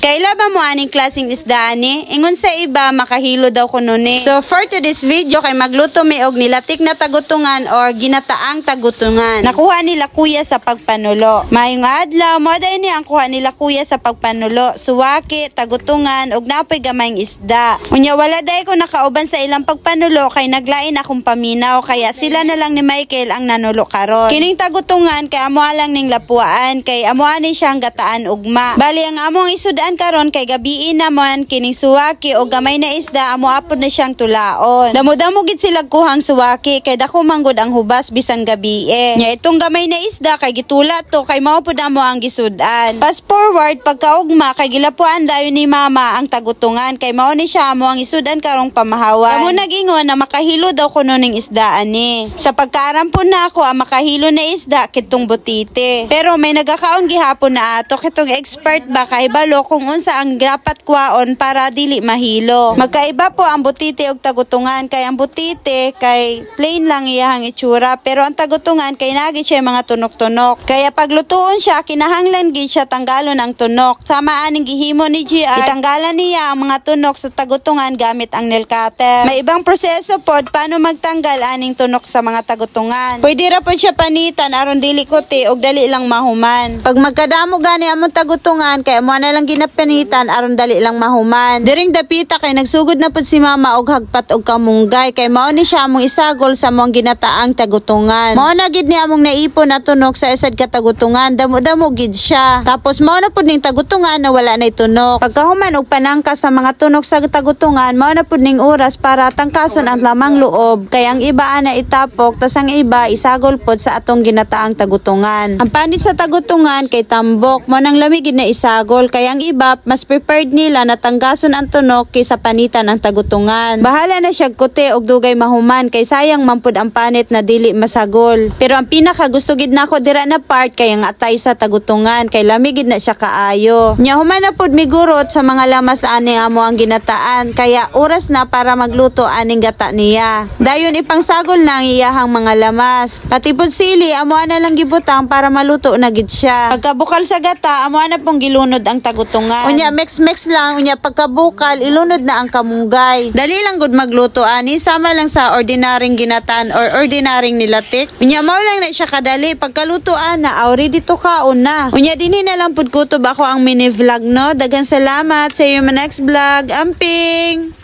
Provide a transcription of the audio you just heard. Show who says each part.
Speaker 1: Kaila ba mo aning klaseng isda ani? Ingon sa iba makahilo daw kuno ni. So for today's video kay magluto mi og nilatik na tagutungan or ginataang tagutungan. Nakuha nila kuya sa pagpanulo. Maayong adlaw, mo day ni ang kuha nila kuya sa pagpanulo. Suwaki, tagutungan og napoy gamayng isda. Unya wala day ko nakauban sa ilang pagpanulo kay naglain akong paminaw kaya sila na lang ni Michael ang nanulo karon. Kining tagutungan kay amo lang ning lapuan kay amo ani siyang gataan ugma. Bali ang among isudan karon kay gabiin naman kining suwaki o gamay na isda amo apod na siyang tulaon. Damo-damo gid sila kuhang suwaki kay dako manggod ang hubas bisan gabi. Nya itong gamay na isda kay gitula to kay mao pud amo ang gisudan. Fast forward pagkaugma kay gilapuan dayon ni mama ang tagutungan kay mao ni siya amo ang isudan karong pamahawan. Amo nagingon na makahilo daw kuno ning isda ani. Sa pagkaarampo na ako ang makahilo na isda kitong butite. Pero may nagakaon gihapon na ato kitong expert ba kay balo kung unsa ang dapat kwaon para dili mahilo. Magkaiba po ang butite ug tagutungan kay ang butite kay plain lang iyang itsura pero ang tagutungan kay nagi siya mga tunok-tunok. Kaya paglutuon siya kinahanglan gid siya tanggalon ang tunok. Sama aning gihimo ni GR itanggalan niya ang mga tunok sa tagutungan gamit ang nail cutter. May ibang proseso pod paano magtanggal aning tunok sa mga tagutungan. Pwede ra pod siya panitan aron dili kuti ug dali lang mahuman. Pag magkadamo gani among tagutungan kay amo na lang ginapanitan aron dali lang mahuman. Diring dapita kay nagsugod na pud si mama og hagpat og kamunggay kay mao ni siya among isagol sa among ginataang tagutungan. Mao na gid ni among naipon na tunok sa isad ka tagutungan, damo-damo gid siya. Tapos mao na pud ning tagutungan na wala nay tunok. Pagkahuman og panangkas sa mga tunok sa tagutungan, mao na pud ning oras para tangkason ang lamang loob kay ang iba ana itapok tas ang iba isagol pod sa atong ginataang tagutungan. Ang panit sa tagutungan kay tambok, mao nang lamig gid na isagol kay ang iba mas prepared nila na tanggason ang tunok kaysa panitan ang tagutungan. Bahala na siya kuti og dugay mahuman kay sayang man pud ang panit na dili masagol. Pero ang pinaka gusto gid nako dira na part kay ang atay sa tagutungan kay lamig gid na siya kaayo. Nya human na pud migurot sa mga lamas ani amo ang ginataan kaya oras na para magluto aning gata niya. Dayon ipangsagol na ang iyahang mga lamas. Katipod sili amo na lang gibutang para maluto na gid siya. Pagkabukal sa gata amo na pong gilunod ang tagutungan. Unya mix lang unya pagkabukal ilunod na ang kamunggay. Dali lang gud magluto ani sama lang sa ordinaryong ginatan or ordinaryong nilatik. Unya mao lang na siya kadali pagkalutoan na ready to kaon na. Unya dinhi na lang pud kutob ako ang mini vlog no. Daghang salamat sa iyo next vlog. Amping.